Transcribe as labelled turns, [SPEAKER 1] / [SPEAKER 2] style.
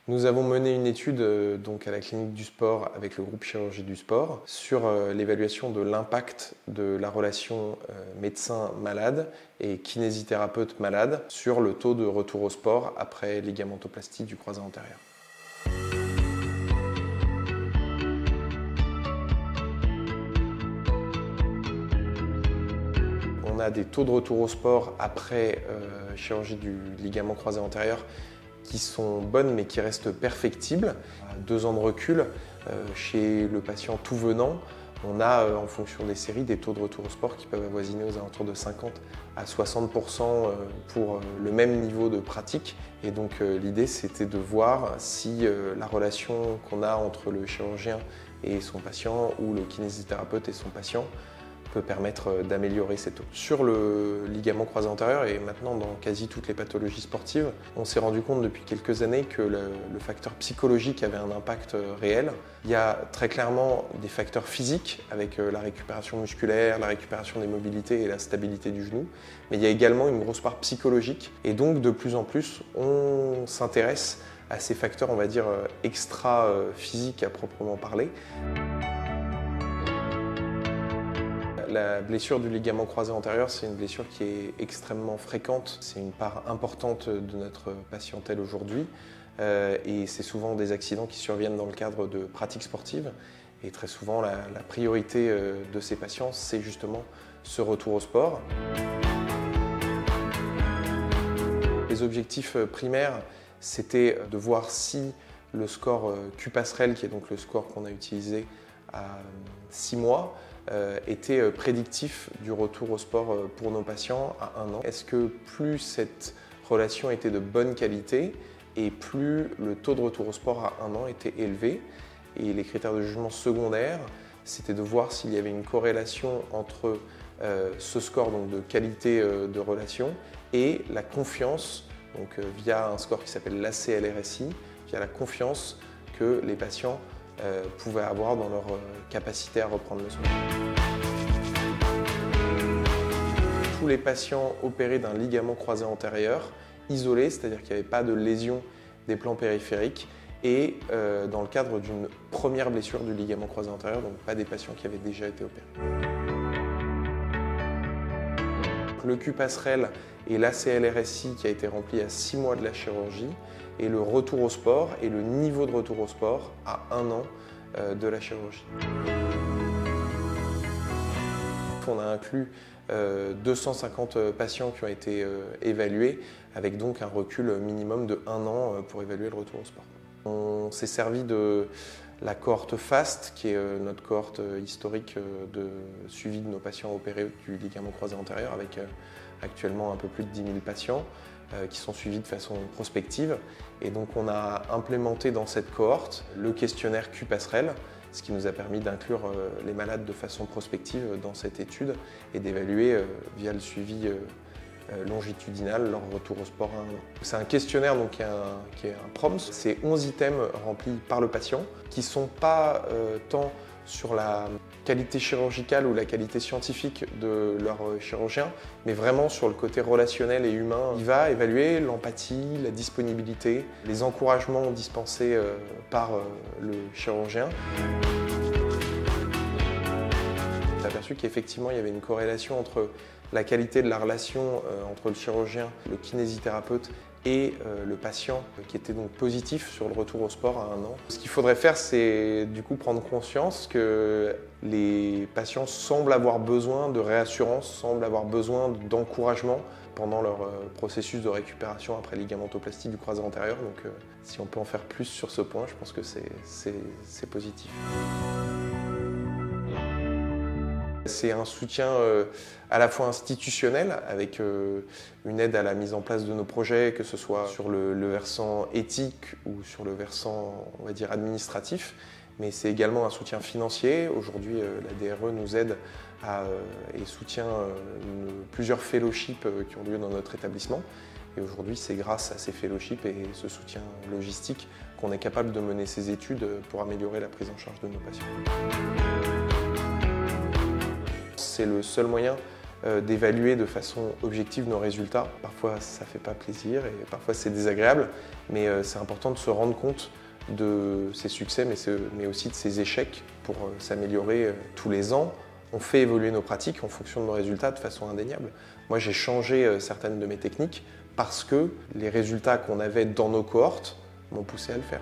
[SPEAKER 1] Nous avons mené une étude donc à la clinique du sport avec le groupe chirurgie du sport sur l'évaluation de l'impact de la relation médecin-malade et kinésithérapeute-malade sur le taux de retour au sport après ligamentoplastie du croisé antérieur. On a des taux de retour au sport après chirurgie du ligament croisé antérieur qui sont bonnes mais qui restent perfectibles. À 2 ans de recul, chez le patient tout venant, on a en fonction des séries des taux de retour au sport qui peuvent avoisiner aux alentours de 50 à 60% pour le même niveau de pratique. Et donc l'idée c'était de voir si la relation qu'on a entre le chirurgien et son patient ou le kinésithérapeute et son patient peut permettre d'améliorer ces taux. Sur le ligament croisé antérieur et maintenant dans quasi toutes les pathologies sportives, on s'est rendu compte depuis quelques années que le facteur psychologique avait un impact réel. Il y a très clairement des facteurs physiques avec la récupération musculaire, la récupération des mobilités et la stabilité du genou, mais il y a également une grosse part psychologique et donc de plus en plus on s'intéresse à ces facteurs, on va dire, extra-physiques à proprement parler. La blessure du ligament croisé antérieur, c'est une blessure qui est extrêmement fréquente. C'est une part importante de notre patientèle aujourd'hui et c'est souvent des accidents qui surviennent dans le cadre de pratiques sportives. Et très souvent, la priorité de ces patients, c'est justement ce retour au sport. Les objectifs primaires, c'était de voir si le score Q-Passerelle, qui est donc le score qu'on a utilisé à 6 mois, était prédictif du retour au sport pour nos patients à 1 an. Est-ce que plus cette relation était de bonne qualité et plus le taux de retour au sport à 1 an était élevé? Et les critères de jugement secondaires, c'était de voir s'il y avait une corrélation entre ce score donc, de qualité de relation et la confiance, donc, via un score qui s'appelle l'ACLRSI, via la confiance que les patients pouvaient avoir dans leur capacité à reprendre le soin. Tous les patients opérés d'un ligament croisé antérieur isolé, c'est-à-dire qu'il n'y avait pas de lésion des plans périphériques, et dans le cadre d'une première blessure du ligament croisé antérieur, donc pas des patients qui avaient déjà été opérés. Le Q-Passerelle et l'ACLRSI qui a été rempli à 6 mois de la chirurgie et le retour au sport et le niveau de retour au sport à 1 an de la chirurgie. On a inclus 250 patients qui ont été évalués avec donc un recul minimum de 1 an pour évaluer le retour au sport. On s'est servi de la cohorte FAST, qui est notre cohorte historique de suivi de nos patients opérés du ligament croisé antérieur, avec actuellement un peu plus de 10 000 patients qui sont suivis de façon prospective. Et donc on a implémenté dans cette cohorte le questionnaire Q-Passerelle, ce qui nous a permis d'inclure les malades de façon prospective dans cette étude et d'évaluer via le suivi longitudinal leur retour au sport à 1 an. C'est un questionnaire donc, qui est un PROMS. C'est 11 items remplis par le patient qui ne sont pas tant sur la qualité chirurgicale ou la qualité scientifique de leur chirurgien, mais vraiment sur le côté relationnel et humain. Il va évaluer l'empathie, la disponibilité, les encouragements dispensés par le chirurgien. On s'est aperçu qu'effectivement il y avait une corrélation entre la qualité de la relation entre le chirurgien, le kinésithérapeute et le patient qui était donc positif sur le retour au sport à 1 an. Ce qu'il faudrait faire, c'est du coup prendre conscience que les patients semblent avoir besoin de réassurance, semblent avoir besoin d'encouragement pendant leur processus de récupération après ligamentoplastie du croisé antérieur. Donc si on peut en faire plus sur ce point, je pense que c'est positif. C'est un soutien à la fois institutionnel, avec une aide à la mise en place de nos projets, que ce soit sur le versant éthique ou sur le versant, on va dire, administratif, mais c'est également un soutien financier. Aujourd'hui, la DRE nous aide et soutient plusieurs fellowships qui ont lieu dans notre établissement. Et aujourd'hui, c'est grâce à ces fellowships et ce soutien logistique qu'on est capable de mener ces études pour améliorer la prise en charge de nos patients. C'est le seul moyen d'évaluer de façon objective nos résultats. Parfois ça ne fait pas plaisir et parfois c'est désagréable, mais c'est important de se rendre compte de ses succès mais aussi de ses échecs pour s'améliorer tous les ans. On fait évoluer nos pratiques en fonction de nos résultats de façon indéniable. Moi j'ai changé certaines de mes techniques parce que les résultats qu'on avait dans nos cohortes m'ont poussé à le faire.